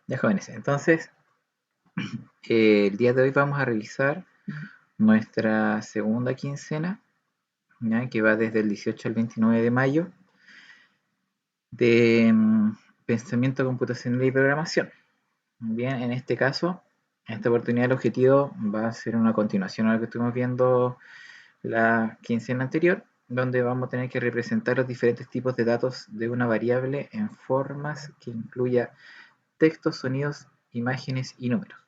Ya jóvenes, entonces el día de hoy vamos a revisar nuestra segunda quincena, ¿ya? Que va desde el 18 al 29 de mayo, de pensamiento computacional y programación. Bien, en este caso, en esta oportunidad el objetivo va a ser una continuación a lo que estuvimos viendo la quincena anterior, donde vamos a tener que representar los diferentes tipos de datos de una variable en formas que incluya textos, sonidos, imágenes y números.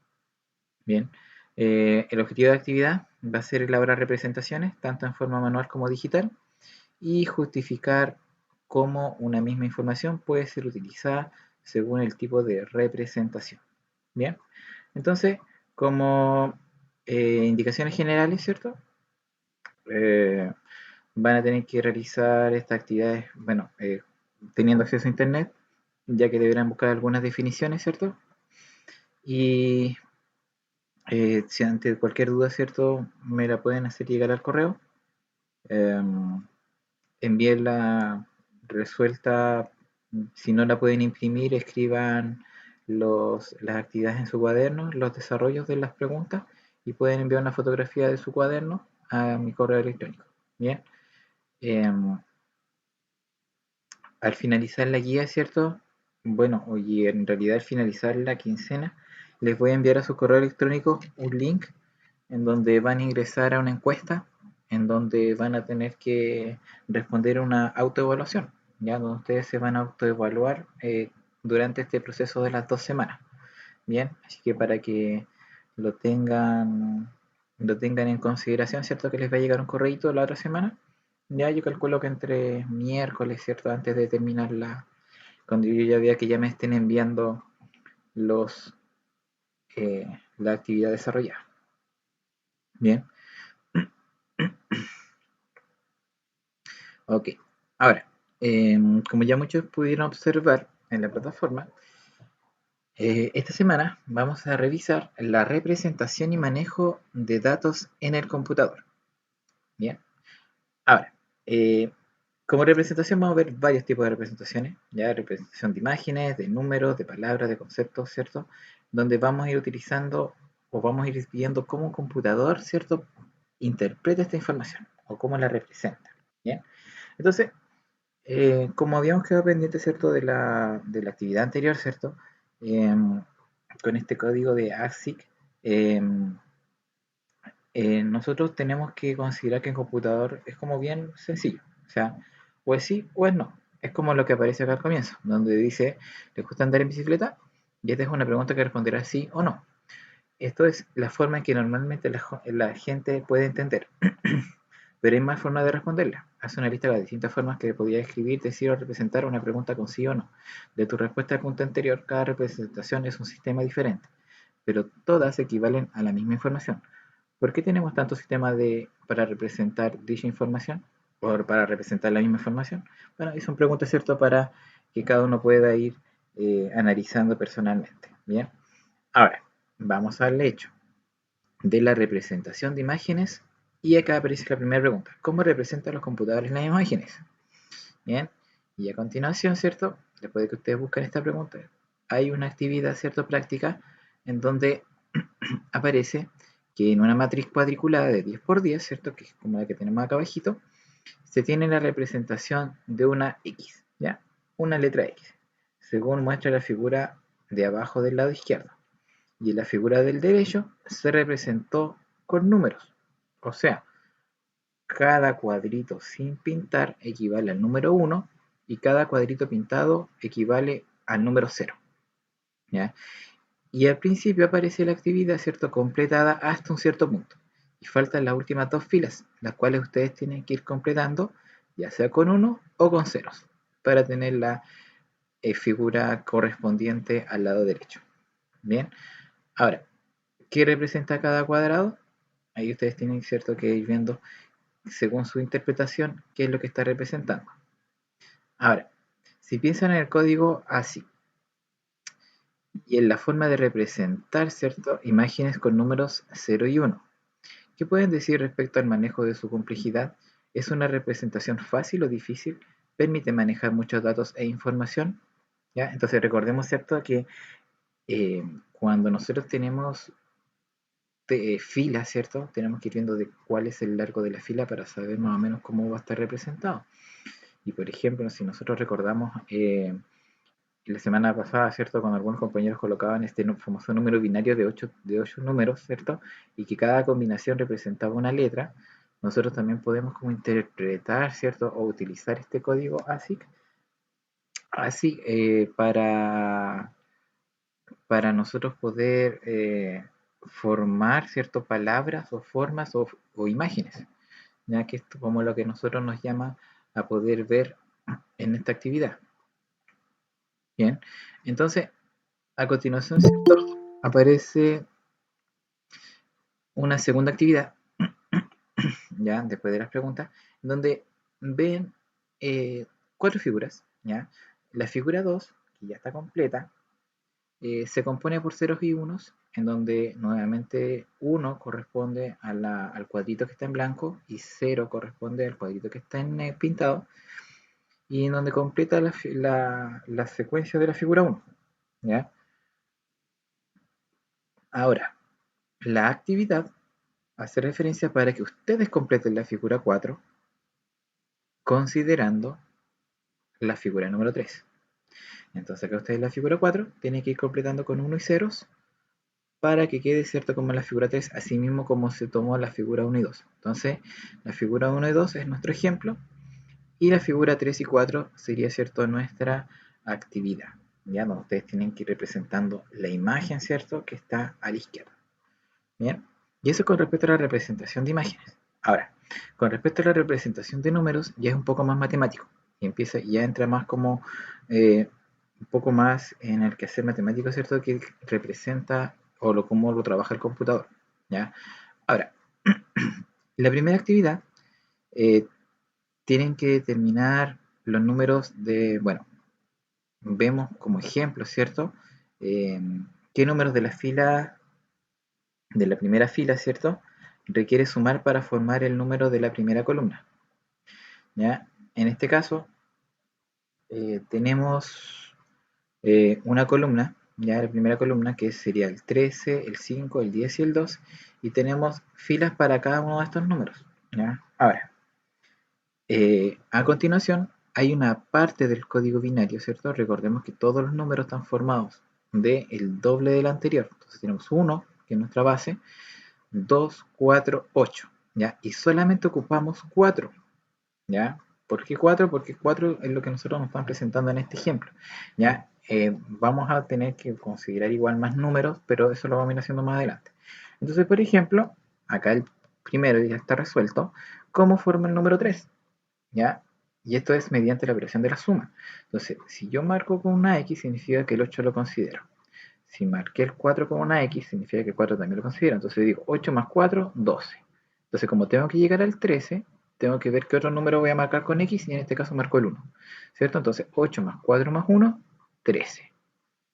Bien, el objetivo de la actividad va a ser elaborar representaciones, tanto en forma manual como digital, y justificar cómo una misma información puede ser utilizada según el tipo de representación. Bien, entonces, como indicaciones generales, ¿cierto? Eh, Van a tener que realizar estas actividades, bueno, teniendo acceso a Internet, ya que deberán buscar algunas definiciones, ¿cierto? Y si ante cualquier duda, ¿cierto? Me la pueden hacer llegar al correo. Eh, Envíenla resuelta. Si no la pueden imprimir, escriban las actividades en su cuaderno, los desarrollos de las preguntas, y pueden enviar una fotografía de su cuaderno a mi correo electrónico. Bien. Eh, Al finalizar la guía, ¿cierto? Bueno, oye, en realidad al finalizar la quincena, les voy a enviar a su correo electrónico un link en donde van a ingresar a una encuesta, en donde van a tener que responder una autoevaluación, ya donde ustedes se van a autoevaluar durante este proceso de las 2 semanas. Bien, así que para que lo tengan, lo tengan en consideración, ¿cierto? Que les va a llegar un correíto la otra semana. Ya yo calculo que entre miércoles, ¿cierto? Antes de terminar cuando yo ya vea que ya me estén enviando los, la actividad desarrollada. Bien, ok. Ahora, como ya muchos pudieron observar en la plataforma, esta semana vamos a revisar la representación y manejo de datos en el computador. Bien, ahora, eh, como representación vamos a ver varios tipos de representaciones, ya representación de imágenes, de números, de palabras, de conceptos, ¿cierto? Donde vamos a ir utilizando o vamos a ir viendo cómo un computador, ¿cierto? Interpreta esta información o cómo la representa, ¿bien? Entonces, como habíamos quedado pendientes, ¿cierto? De la actividad anterior, ¿cierto? Em, con este código de ASIC, em, nosotros tenemos que considerar que el computador es como bien sencillo. O sea, o es sí o es no. Es como lo que aparece acá al comienzo, donde dice, ¿le gusta andar en bicicleta? Y esta es una pregunta que responderá sí o no. Esto es la forma en que normalmente la gente puede entender. Pero hay más formas de responderla. Haz una lista de las distintas formas que podría escribir, decir o representar una pregunta con sí o no. De tu respuesta al punto anterior, cada representación es un sistema diferente, pero todas equivalen a la misma información. ¿Por qué tenemos tantos sistemas para representar dicha información? ¿O para representar la misma información? Bueno, y son preguntas, ¿cierto?, para que cada uno pueda ir analizando personalmente. Bien, ahora vamos al hecho de la representación de imágenes. Y acá aparece la primera pregunta: ¿cómo representan los computadores las imágenes? Bien, y a continuación, ¿cierto? Después de que ustedes buscan esta pregunta, hay una actividad, ¿cierto?, práctica, en donde aparece que en una matriz cuadriculada de 10 por 10, ¿cierto?, que es como la que tenemos acá abajito, se tiene la representación de una X, ¿ya? Una letra X, según muestra la figura de abajo del lado izquierdo. Y en la figura del derecho se representó con números. O sea, cada cuadrito sin pintar equivale al número 1 y cada cuadrito pintado equivale al número 0. ¿Ya? Y al principio aparece la actividad, ¿cierto?, completada hasta un cierto punto. Y faltan las últimas dos filas, las cuales ustedes tienen que ir completando, ya sea con 1 o con ceros, para tener la figura correspondiente al lado derecho. Bien, ahora, ¿qué representa cada cuadrado? Ahí ustedes tienen, ¿cierto?, que ir viendo según su interpretación qué es lo que está representando. Ahora, si piensan en el código así y en la forma de representar, ¿cierto?, imágenes con números 0 y 1, ¿qué pueden decir respecto al manejo de su complejidad? ¿Es una representación fácil o difícil? ¿Permite manejar muchos datos e información? ¿Ya? Entonces recordemos, ¿cierto?, que Cuando nosotros tenemos fila, ¿cierto? Tenemos que ir viendo de cuál es el largo de la fila para saber más o menos cómo va a estar representado. Y por ejemplo, si nosotros recordamos la semana pasada, ¿cierto? Cuando algunos compañeros colocaban este famoso número binario de 8 números, ¿cierto? Y que cada combinación representaba una letra, nosotros también podemos como interpretar, ¿cierto? O utilizar este código ASIC así para nosotros poder formar, ¿cierto? Palabras o formas o imágenes, ya que esto como lo que nosotros nos llama a poder ver en esta actividad. Bien, entonces a continuación, ¿cierto? Aparece una segunda actividad, ya después de las preguntas, donde ven cuatro figuras, ya. La figura 2, que ya está completa, se compone por ceros y unos, en donde nuevamente 1 corresponde al cuadrito que está en blanco y 0 corresponde al cuadrito que está en pintado, y en donde completa la secuencia de la figura 1, ¿ya? Ahora, la actividad hace referencia para que ustedes completen la figura 4 considerando la figura número 3. Entonces acá ustedes la figura 4 tienen que ir completando con 1 y ceros para que quede cierto como la figura 3, así mismo como se tomó la figura 1 y 2. Entonces la figura 1 y 2 es nuestro ejemplo y la figura 3 y 4 sería cierto nuestra actividad. Ya donde ustedes tienen que ir representando la imagen, ¿cierto? Que está a la izquierda. Bien, y eso con respecto a la representación de imágenes. Ahora, con respecto a la representación de números, ya es un poco más matemático. Y empieza, ya entra más como un poco más en el quehacer matemático, ¿cierto? Que representa o cómo lo trabaja el computador. ¿Ya? Ahora, la primera actividad eh, tienen que determinar los números de, bueno, vemos como ejemplo, ¿cierto? Eh, ¿Qué números de la primera fila, ¿cierto? Requiere sumar para formar el número de la primera columna. ¿Ya? En este caso, tenemos una columna, ya la primera columna, que sería el 13, el 5, el 10 y el 2, y tenemos filas para cada uno de estos números. ¿Ya? Ahora, a continuación, hay una parte del código binario, ¿cierto? Recordemos que todos los números están formados del doble del anterior. Entonces tenemos 1, que es nuestra base, 2, 4, 8, ¿ya? Y solamente ocupamos 4, ¿ya? ¿Por qué 4? Porque 4 es lo que nosotros nos están presentando en este ejemplo, ¿ya? Vamos a tener que considerar igual más números, pero eso lo vamos a ir haciendo más adelante. Entonces, por ejemplo, acá el primero ya está resuelto. ¿Cómo forma el número 3? ¿Ya? Y esto es mediante la operación de la suma. Entonces, si yo marco con una X, significa que el 8 lo considero. Si marqué el 4 con una X, significa que el 4 también lo considero. Entonces digo 8 más 4, 12. Entonces, como tengo que llegar al 13, tengo que ver qué otro número voy a marcar con X y en este caso marco el 1. ¿Cierto? Entonces, 8 más 4 más 1, 13.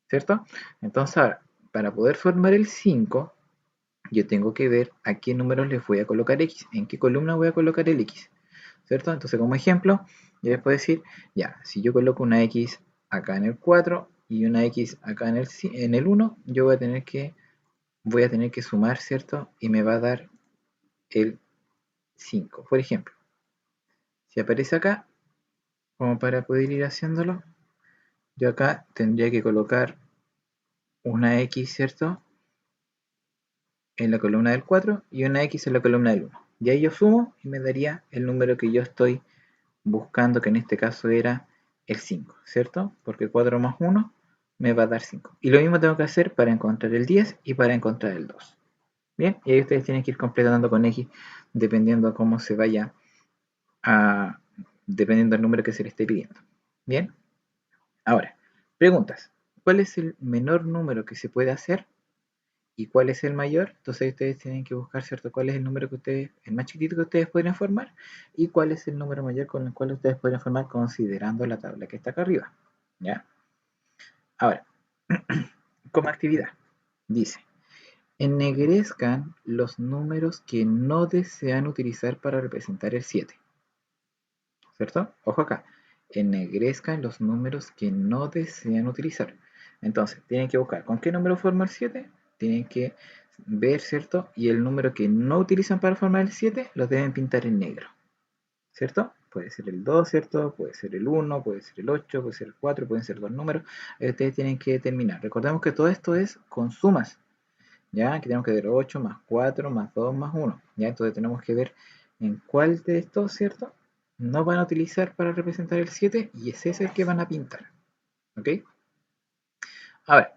¿Cierto? Entonces, ahora, para poder formar el 5, yo tengo que ver a qué números les voy a colocar X, en qué columna voy a colocar el X. ¿Cierto? Entonces, como ejemplo, yo les puedo decir, ya, si yo coloco una X acá en el 4 y una X acá en el 1, yo voy a tener que sumar, ¿cierto? Y me va a dar el 5. Por ejemplo, si aparece acá, como para poder ir haciéndolo, yo acá tendría que colocar una X, ¿cierto? En la columna del 4 y una X en la columna del 1. Y ahí yo sumo y me daría el número que yo estoy buscando, que en este caso era el 5, ¿cierto? Porque 4 más 1 me va a dar 5. Y lo mismo tengo que hacer para encontrar el 10 y para encontrar el 2. Bien, y ahí ustedes tienen que ir completando con X dependiendo de cómo se vaya a, dependiendo del número que se le esté pidiendo. Bien, ahora, preguntas. ¿Cuál es el menor número que se puede hacer y cuál es el mayor? Entonces ustedes tienen que buscar, ¿cierto? ¿Cuál es el número que ustedes, el más chiquitito que ustedes podrían formar? Y cuál es el número mayor con el cual ustedes podrían formar considerando la tabla que está acá arriba. ¿Ya? Ahora, como actividad, dice, ennegrezcan los números que no desean utilizar para representar el 7. ¿Cierto? Ojo acá. Ennegrezcan los números que no desean utilizar. Entonces, tienen que buscar con qué número forma el 7, tienen que ver, ¿cierto? Y el número que no utilizan para formar el 7 lo deben pintar en negro, ¿cierto? Puede ser el 2, ¿cierto? Puede ser el 1, puede ser el 8, puede ser el 4, pueden ser dos números. Ustedes tienen que determinar. Recordemos que todo esto es con sumas, ¿ya? Aquí tenemos que ver 8 más 4 más 2 más 1, ¿ya? Entonces tenemos que ver en cuál de estos, ¿cierto? No van a utilizar para representar el 7 y ese es el que van a pintar, ¿ok? Ahora,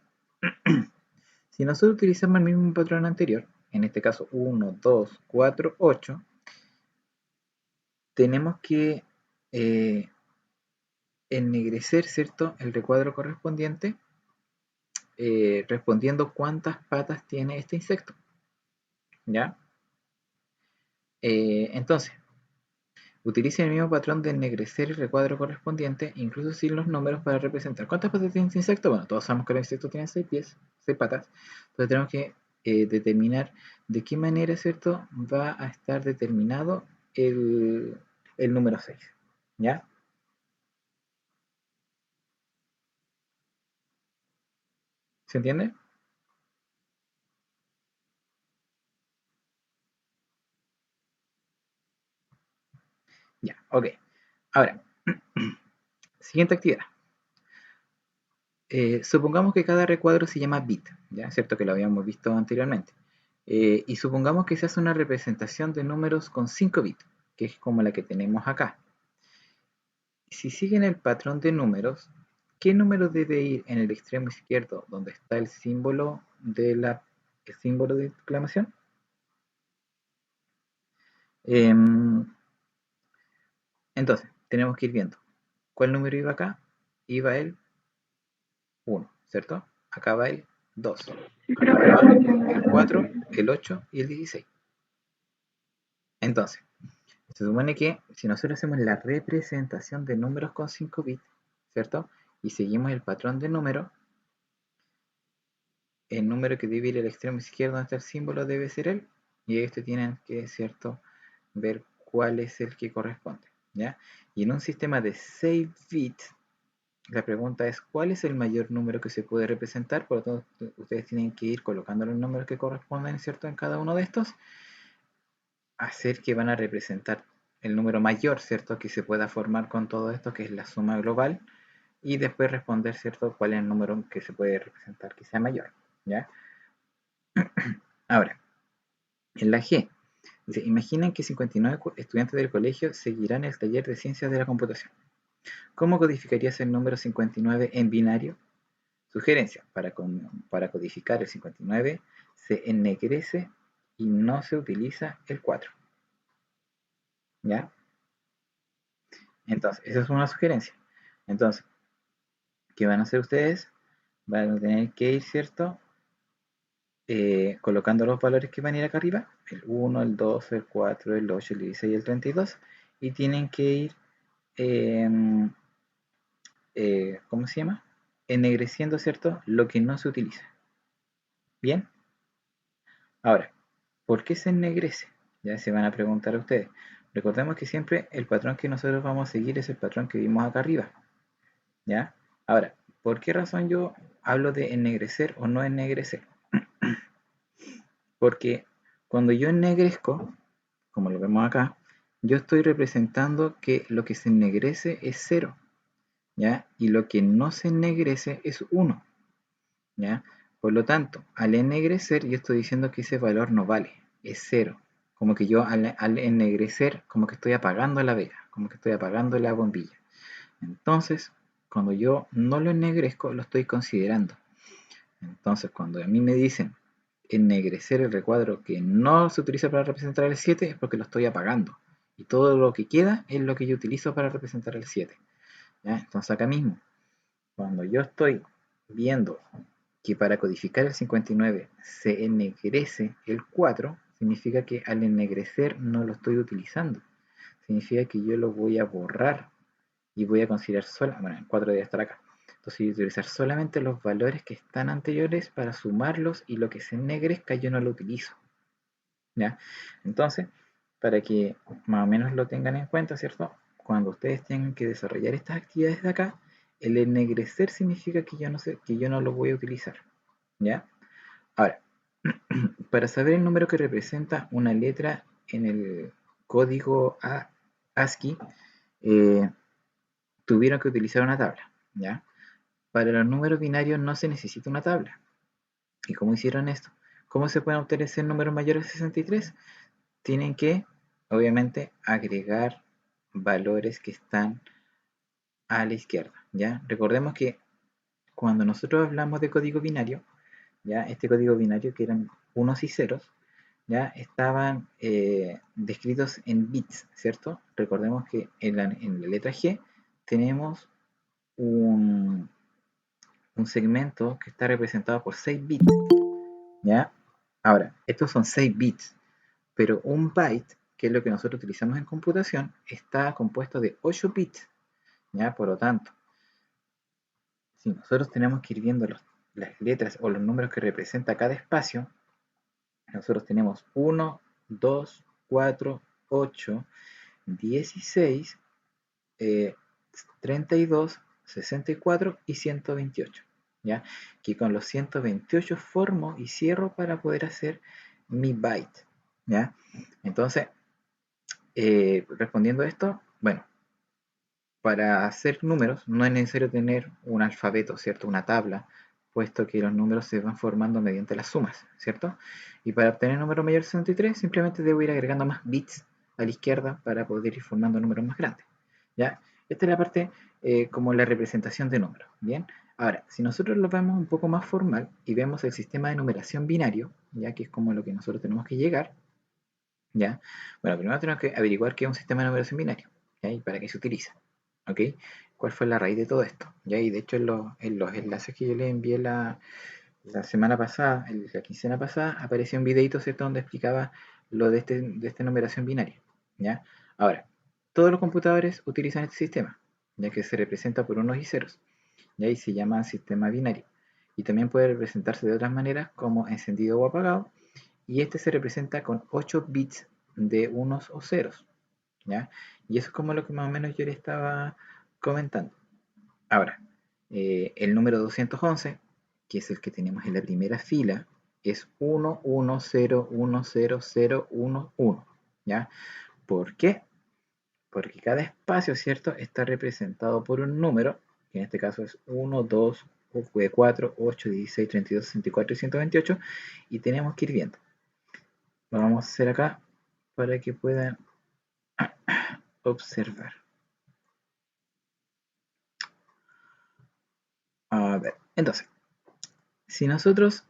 si nosotros utilizamos el mismo patrón anterior, en este caso 1, 2, 4, 8, tenemos que eh, ennegrecer, ¿cierto?, el recuadro correspondiente, respondiendo cuántas patas tiene este insecto, ¿ya? Entonces, utilicen el mismo patrón de ennegrecer el recuadro correspondiente, incluso sin los números para representar. ¿Cuántas patas tiene este insecto? Bueno, todos sabemos que el insecto tiene 6 pies, 6 patas. Entonces tenemos que determinar de qué manera, ¿cierto?, va a estar determinado el, el número 6. ¿Ya? ¿Se entiende? Ya, ok. Ahora, siguiente actividad. Supongamos que cada recuadro se llama bit, ¿ya? Cierto que lo habíamos visto anteriormente. Y supongamos que se hace una representación de números con 5 bits, que es como la que tenemos acá. Si siguen el patrón de números, ¿qué número debe ir en el extremo izquierdo donde está el símbolo de exclamación? Em, entonces, tenemos que ir viendo. ¿Cuál número iba acá? Iba el 1, ¿cierto? Acá va el 2. Acá va el 4, el 8 y el 16. Entonces, se supone que si nosotros hacemos la representación de números con 5 bits, ¿cierto? Y seguimos el patrón de número, el número que debe ir al extremo izquierdo donde está el símbolo debe ser él. Y ellos tienen que, ¿cierto?, ver cuál es el que corresponde, ¿ya? Y en un sistema de 6 bits, la pregunta es ¿cuál es el mayor número que se puede representar? Por lo tanto, ustedes tienen que ir colocando los números que corresponden, ¿cierto?, en cada uno de estos, hacer que van a representar el número mayor, ¿cierto?, que se pueda formar con todo esto, que es la suma global, y después responder, ¿cierto?, cuál es el número que se puede representar que sea mayor, ¿ya? Ahora, en la G, dice, imaginen que 59 estudiantes del colegio seguirán el taller de ciencias de la computación. ¿Cómo codificarías el número 59 en binario? Sugerencia, para codificar el 59 se ennegrece y no se utiliza el 4, ¿ya? Entonces, esa es una sugerencia. Entonces, ¿qué van a hacer ustedes? Van a tener que ir, ¿cierto?, colocando los valores que van a ir acá arriba, el 1, el 2, el 4, el 8, el 16 y el 32, y tienen que ir, em, ¿cómo se llama? Ennegreciendo, ¿cierto?, lo que no se utiliza. Bien, ahora, ¿por qué se ennegrece? Ya se van a preguntar a ustedes. Recordemos que siempre el patrón que nosotros vamos a seguir es el patrón que vimos acá arriba, ¿ya? Ahora, ¿por qué razón yo hablo de ennegrecer o no ennegrecer? Porque cuando yo ennegrezco, como lo vemos acá, yo estoy representando que lo que se ennegrece es 0, ¿ya? Y lo que no se ennegrece es 1, ¿ya? Por lo tanto, al ennegrecer yo estoy diciendo que ese valor no vale, es 0. Como que yo al ennegrecer, como que estoy apagando la vela, como que estoy apagando la bombilla. Entonces, cuando yo no lo ennegrezco, lo estoy considerando. Entonces, cuando a mí me dicen ennegrecer el recuadro que no se utiliza para representar el 7, es porque lo estoy apagando. Y todo lo que queda es lo que yo utilizo para representar el 7. ¿Ya? Entonces acá mismo, cuando yo estoy viendo que para codificar el 59 se ennegrece el 4, significa que al ennegrecer no lo estoy utilizando. Significa que yo lo voy a borrar y voy a considerar solo, bueno, el 4 debe estar acá. Entonces voy a utilizar solamente los valores que están anteriores para sumarlos y lo que se ennegrezca yo no lo utilizo, ¿ya? Entonces, para que más o menos lo tengan en cuenta, ¿cierto? Cuando ustedes tengan que desarrollar estas actividades de acá, el ennegrecer significa que yo no sé, que yo no lo voy a utilizar, ¿ya? Ahora, para saber el número que representa una letra en el código ASCII, eh, tuvieron que utilizar una tabla, ¿ya? Para los números binarios no se necesita una tabla. ¿Y cómo hicieron esto? ¿Cómo se pueden obtener números mayores de 63? Tienen que, obviamente, agregar valores que están a la izquierda, ¿ya? Recordemos que cuando nosotros hablamos de código binario, ¿ya? Este código binario que eran unos y ceros, ¿ya? Estaban descritos en bits, ¿cierto? Recordemos que en la letra G tenemos un, un segmento que está representado por 6 bits, ¿ya? Ahora, estos son 6 bits, pero un byte, que es lo que nosotros utilizamos en computación, está compuesto de 8 bits, ¿ya? Por lo tanto, si nosotros tenemos que ir viendo las letras o los números que representa cada espacio, nosotros tenemos 1, 2, 4, 8, 16, 32, 64 y 128, ¿ya? Que con los 128 formo y cierro para poder hacer mi byte, ¿ya? Entonces, respondiendo a esto, bueno, para hacer números no es necesario tener un alfabeto, ¿cierto? Una tabla, puesto que los números se van formando mediante las sumas, ¿cierto? Y para obtener número mayor de 63, simplemente debo ir agregando más bits a la izquierda para poder ir formando números más grandes, ¿ya? Esta es la parte como la representación de números, ¿bien? Ahora, si nosotros lo vemos un poco más formal y vemos el sistema de numeración binario, ya que es como lo que nosotros tenemos que llegar, ¿ya? Bueno, primero tenemos que averiguar qué es un sistema de numeración binario, ¿ya? Y para qué se utiliza, ¿ok? ¿Cuál fue la raíz de todo esto? ¿Ya? Y de hecho en los enlaces que yo les envié la semana pasada, la quincena pasada, apareció un videito, ¿cierto? Donde explicaba lo de esta numeración binaria, ¿ya? Ahora, todos los computadores utilizan este sistema, ya que se representa por unos y ceros, ¿ya? Y se llama sistema binario. Y también puede representarse de otras maneras, como encendido o apagado, y este se representa con 8 bits de unos o ceros, ¿ya? Y eso es como lo que más o menos yo le estaba comentando. Ahora, el número 211, que es el que tenemos en la primera fila, es 1, 1, 0, 1, 0, 0, 1, 1, ¿ya? ¿Por qué? Porque cada espacio, ¿cierto?, está representado por un número, que en este caso es 1, 2, 4, 8, 16, 32, 64 y 128, y tenemos que ir viendo. Lo vamos a hacer acá para que puedan observar. A ver, entonces, si nosotros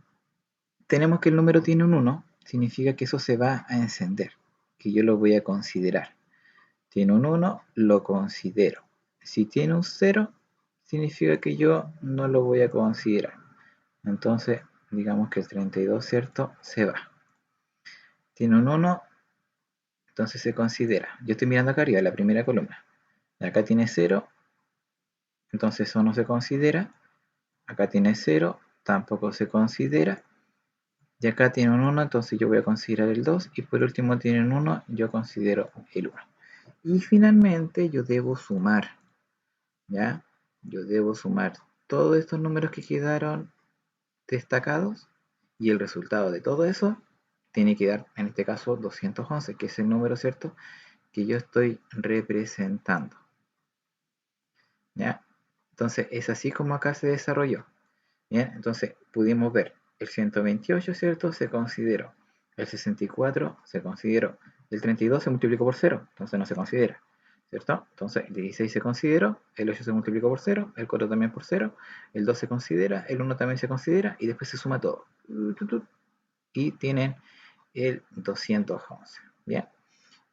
tenemos que el número tiene un 1, significa que eso se va a encender, que yo lo voy a considerar. Tiene un 1, lo considero. Si tiene un 0, significa que yo no lo voy a considerar. Entonces, digamos que el 32, ¿cierto? Se va. Tiene un 1, entonces se considera. Yo estoy mirando acá arriba, la primera columna. Acá tiene 0, entonces eso no se considera. Acá tiene 0, tampoco se considera. Y acá tiene un 1, entonces yo voy a considerar el 2. Y por último tiene un 1, yo considero el 1. Y finalmente yo debo sumar, ¿ya? Yo debo sumar todos estos números que quedaron destacados. Y el resultado de todo eso tiene que dar, en este caso, 211, que es el número, ¿cierto?, que yo estoy representando, ¿ya? Entonces es así como acá se desarrolló. Bien, entonces pudimos ver el 128, ¿cierto? Se consideró. El 64 se consideró. El 32 se multiplicó por 0, entonces no se considera, ¿cierto? Entonces el 16 se consideró, el 8 se multiplicó por 0, el 4 también por 0, el 2 se considera, el 1 también se considera y después se suma todo. Y tienen el 211. Bien,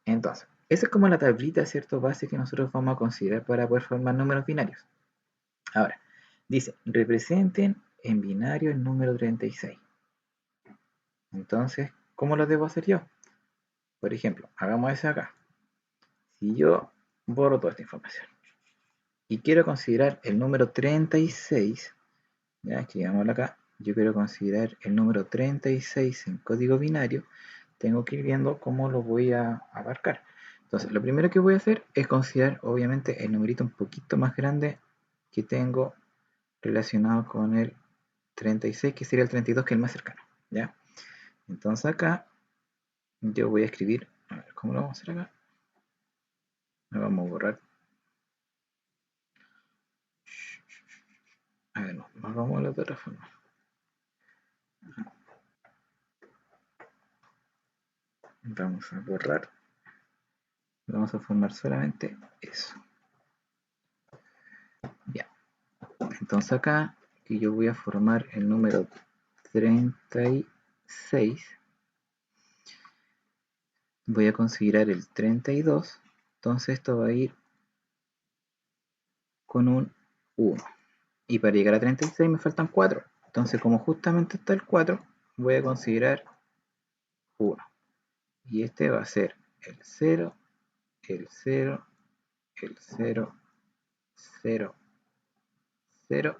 entonces, esa es como la tablita, ¿cierto? Base que nosotros vamos a considerar para poder formar números binarios. Ahora, dice, representen en binario el número 36. Entonces, ¿cómo lo debo hacer yo? Por ejemplo, hagamos eso acá. Si yo borro toda esta información y quiero considerar el número 36, ya escribámoslo acá, yo quiero considerar el número 36 en código binario, tengo que ir viendo cómo lo voy a abarcar. Entonces, lo primero que voy a hacer es considerar, obviamente, el numerito un poquito más grande que tengo relacionado con el 36, que sería el 32, que es el más cercano, ¿ya? Entonces acá yo voy a escribir, a ver, ¿cómo lo vamos a hacer acá? Lo vamos a borrar. A ver, no, vamos a de otra forma. Vamos a borrar. Vamos a formar solamente eso. Ya. Entonces acá, que yo voy a formar el número 36, voy a considerar el 32, entonces esto va a ir con un 1. Y para llegar a 36 me faltan 4. Entonces, como justamente está el 4, voy a considerar 1. Y este va a ser el 0, el 0, el 0, 0, 0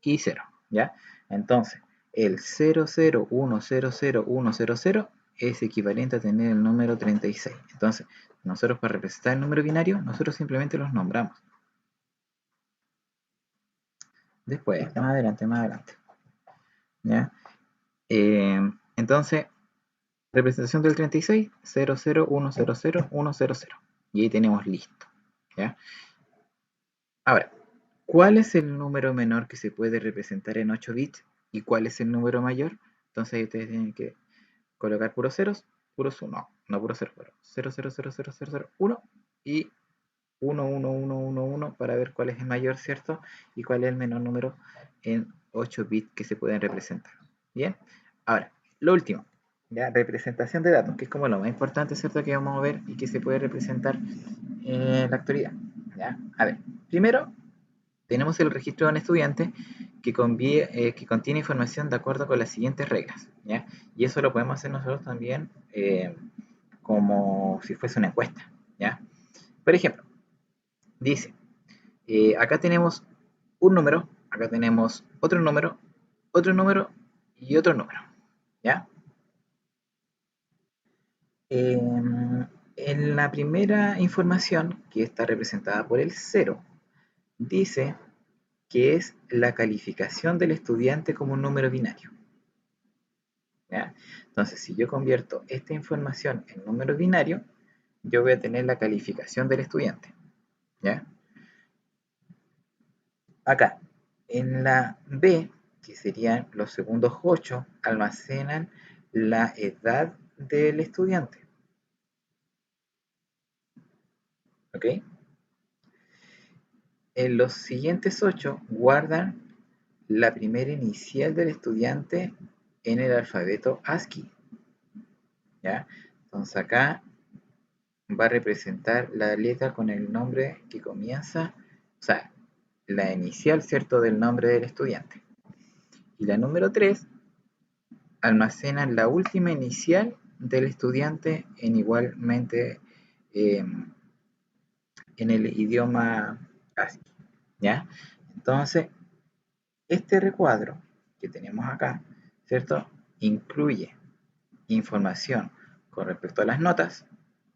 y 0. ¿Ya? Entonces, el 001000100 es equivalente a tener el número 36. Entonces, nosotros para representar el número binario, nosotros simplemente los nombramos. Después, más adelante, más adelante. ¿Ya? Entonces, representación del 36, 001000100. Y ahí tenemos listo. ¿Ya? Ahora, ¿cuál es el número menor que se puede representar en 8 bits? ¿Y cuál es el número mayor? Entonces ahí ustedes tienen que colocar puros ceros, puros 1, no puros ceros, pero 0000001 y 11111 para ver cuál es el mayor, ¿cierto? Y cuál es el menor número en 8 bits que se pueden representar. Bien, ahora, lo último, ¿ya? Representación de datos, que es como lo más importante, ¿cierto? Que vamos a ver y que se puede representar en la actualidad. ¿Ya? A ver, primero tenemos el registro de un estudiante que contiene información de acuerdo con las siguientes reglas. ¿Ya? Y eso lo podemos hacer nosotros también como si fuese una encuesta. ¿Ya? Por ejemplo, dice, acá tenemos un número, acá tenemos otro número y otro número. ¿Ya? En la primera información, que está representada por el 0, dice que es la calificación del estudiante como un número binario. ¿Ya? Entonces, si yo convierto esta información en número binario, yo voy a tener la calificación del estudiante. ¿Ya? Acá, en la B, que serían los segundos 8, almacenan la edad del estudiante. ¿Ok? En los siguientes 8 guardan la primera inicial del estudiante en el alfabeto ASCII. ¿Ya? Entonces acá va a representar la letra con el nombre que comienza, o sea, la inicial, ¿cierto?, del nombre del estudiante. Y la número 3 almacena la última inicial del estudiante en igualmente en el idioma ASCII. ¿Ya? Entonces, este recuadro que tenemos acá, ¿cierto?, incluye información con respecto a las notas,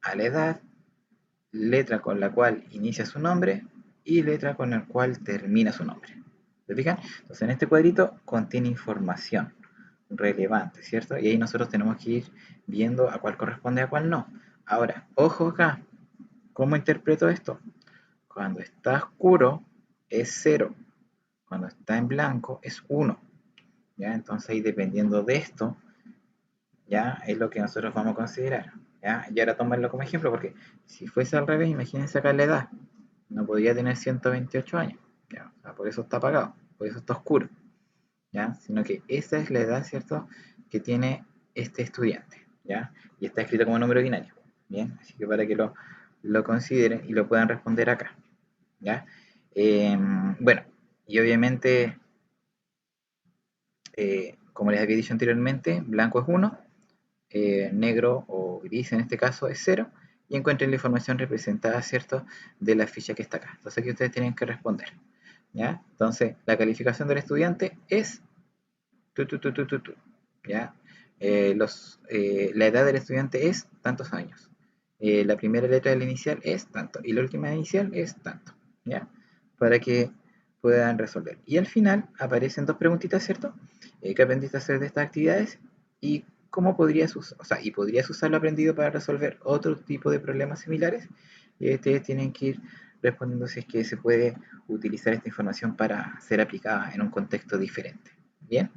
a la edad, letra con la cual inicia su nombre y letra con la cual termina su nombre. ¿Se fijan? Entonces en este cuadrito contiene información relevante, ¿cierto? Y ahí nosotros tenemos que ir viendo a cuál corresponde y a cuál no. Ahora, ojo acá, ¿cómo interpreto esto? Cuando está oscuro es 0, cuando está en blanco es 1. ¿Ya? Entonces ahí dependiendo de esto, ya es lo que nosotros vamos a considerar. ¿Ya? Y ahora tomarlo como ejemplo, porque si fuese al revés, imagínense acá la edad. No podría tener 128 años. ¿Ya? O sea, por eso está apagado, por eso está oscuro. ¿Ya? Sino que esa es la edad, ¿cierto?, que tiene este estudiante. ¿Ya? Y está escrito como número binario. Bien, así que para que lo consideren y lo puedan responder acá. ¿Ya? Bueno, y obviamente, como les había dicho anteriormente, blanco es 1, negro o gris en este caso es 0, y encuentren la información representada, ¿cierto?, de la ficha que está acá. Entonces aquí ustedes tienen que responder. ¿Ya? Entonces, la calificación del estudiante es ¿ya? La edad del estudiante es tantos años. La primera letra de la inicial es tanto y la última inicial es tanto. ¿Ya? para que puedan resolver. Y al final aparecen dos preguntitas, ¿cierto? ¿Qué aprendiste a hacer de estas actividades? Y cómo podrías usar, o sea, y podrías usar lo aprendido para resolver otro tipo de problemas similares. Y ustedes tienen que ir respondiendo si es que se puede utilizar esta información para ser aplicada en un contexto diferente. Bien,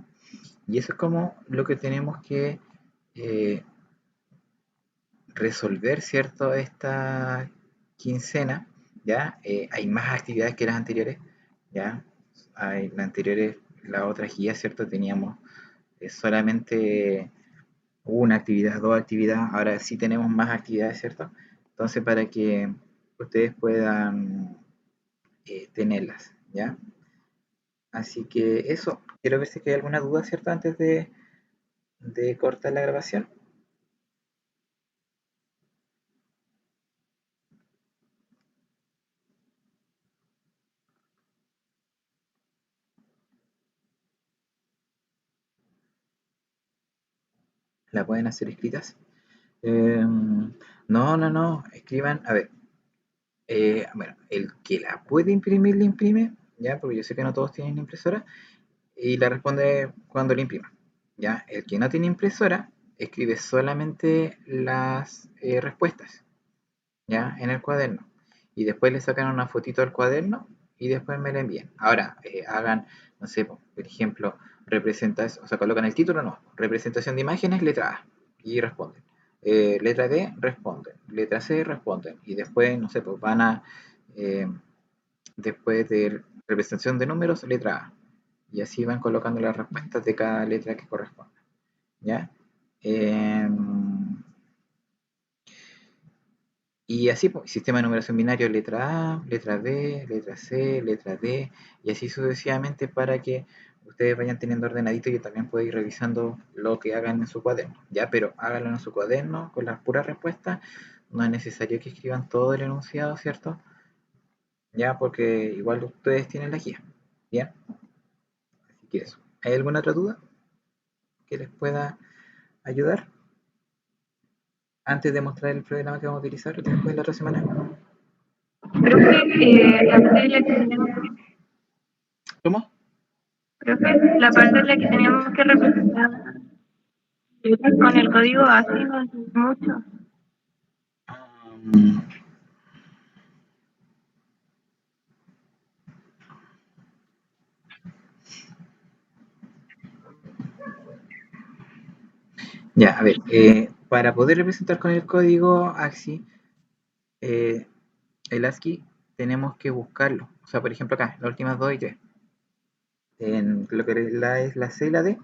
y eso es como lo que tenemos que eh, resolver, ¿cierto? Esta quincena, ¿ya? Hay más actividades que las anteriores, ¿ya? Hay, las anteriores, las otras guías, ¿cierto? Teníamos solamente una actividad, dos actividades, ahora sí tenemos más actividades, ¿cierto? Entonces, para que ustedes puedan tenerlas, ¿ya? Así que eso, quiero ver si hay alguna duda, ¿cierto? Antes de cortar la grabación. La pueden hacer escritas. No, escriban, a ver, bueno, el que la puede imprimir, la imprime, ya, porque yo sé que no todos tienen impresora, y la responde cuando la imprima, ya. El que no tiene impresora, escribe solamente las respuestas, ya, en el cuaderno, y después le sacan una fotito al cuaderno, y después me la envían. Ahora, hagan, no sé, por ejemplo, representas, o sea, colocan el título, no, representación de imágenes, letra A, y responden. Letra D, responden. Letra C, responden. Y después, no sé, pues van a, eh, después de representación de números, letra A. Y así van colocando las respuestas de cada letra que corresponde. ¿Ya? Eh, y así, pues, sistema de numeración binario, letra A, letra B, letra C, letra D, y así sucesivamente para que ustedes vayan teniendo ordenadito y yo también pueda ir revisando lo que hagan en su cuaderno. Ya, pero háganlo en su cuaderno con las puras respuestas. No es necesario que escriban todo el enunciado, ¿cierto? Ya, porque igual ustedes tienen la guía. Bien, así que eso. ¿Hay alguna otra duda que les pueda ayudar antes de mostrar el programa que vamos a utilizar después la otra semana? Profe, la parte de la que tenemos, ¿Cómo? profe, la parte en la que teníamos que representar con el código ASCII no es mucho. Um, ya, a ver, para poder representar con el código AXI, eh, el ASCII, tenemos que buscarlo. O sea, por ejemplo acá, las últimas dos y tres. En lo que es la C y la D,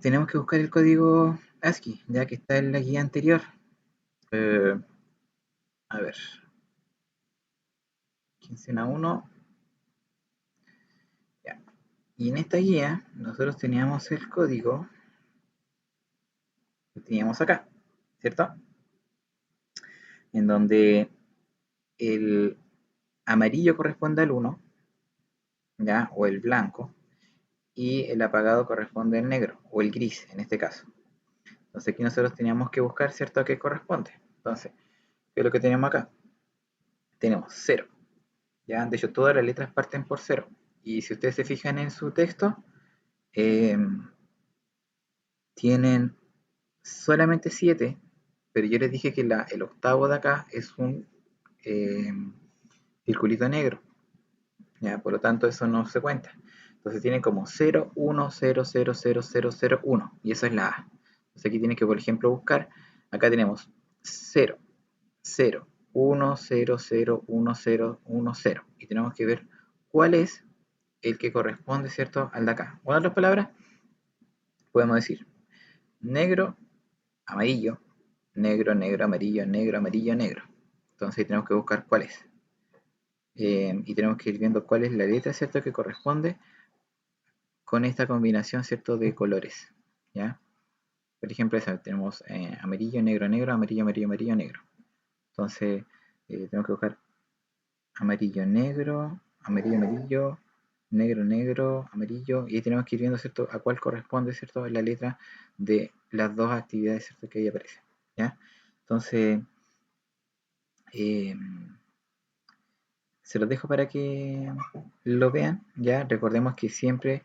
tenemos que buscar el código ASCII, ya que está en la guía anterior. Eh, a ver, quincena 1. Ya. Y en esta guía, nosotros teníamos el código que teníamos acá, ¿cierto? En donde el amarillo corresponde al 1, ¿ya? O el blanco, y el apagado corresponde al negro, o el gris en este caso. Entonces aquí nosotros teníamos que buscar, ¿cierto?, a qué corresponde. Entonces, ¿qué es lo que tenemos acá? Tenemos 0, ¿ya? De hecho, todas las letras parten por 0. Y si ustedes se fijan en su texto, eh, tienen solamente 7, pero yo les dije que el octavo de acá es un eh, circulito negro, ¿ya? Por lo tanto eso no se cuenta. Entonces tienen como 0, 1, 0, 0, 0, 0, 0, 1, y eso es la A. Entonces aquí tienen que, por ejemplo, buscar, acá tenemos 0, 0, 1, 0, 0, 1, 0, 1, 0, y tenemos que ver cuál es el que corresponde, ¿cierto?, al de acá. O en otras palabras, podemos decir negro, amarillo, negro, negro, amarillo, negro, amarillo, negro. Entonces tenemos que buscar cuál es. Y tenemos que ir viendo cuál es la letra, ¿cierto?, que corresponde con esta combinación, ¿cierto?, de colores, ¿ya? Por ejemplo, esa, tenemos amarillo, negro, negro, amarillo, amarillo, amarillo, negro. Entonces, tenemos que buscar amarillo, negro, amarillo, amarillo, negro, negro, amarillo, y ahí tenemos que ir viendo, ¿cierto?, a cuál corresponde, ¿cierto?, la letra de las dos actividades, ¿cierto?, que ahí aparecen, ¿ya? Entonces, eh, Se los dejo para que lo vean, ya. Recordemos que siempre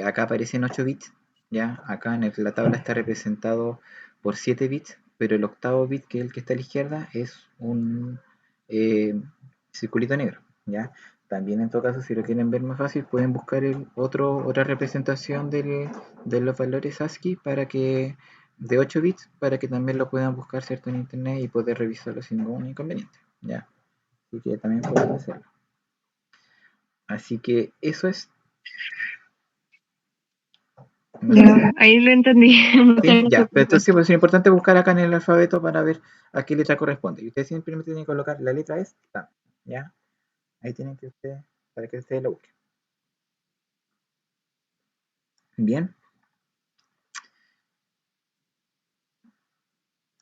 acá aparecen 8 bits, ya. Acá en la tabla está representado por 7 bits, pero el octavo bit, que es el que está a la izquierda, es un eh, circulito negro, ya. También en todo caso, si lo quieren ver más fácil, pueden buscar otra representación de los valores ASCII de 8 bits para que también lo puedan buscar, ¿cierto?, en internet y poder revisarlo sin ningún inconveniente, ya. Así que también pueden hacerlo. Así que eso es. No sé. Ya, ahí lo entendí. Muchas Sí, gracias ya. por Pero el entonces consejo. pues, es importante buscar acá en el alfabeto para ver a qué letra corresponde. Y ustedes simplemente tienen que colocar la letra es tan, ¿ya? Ahí tienen que ustedes, para que ustedes lo busquen. Bien.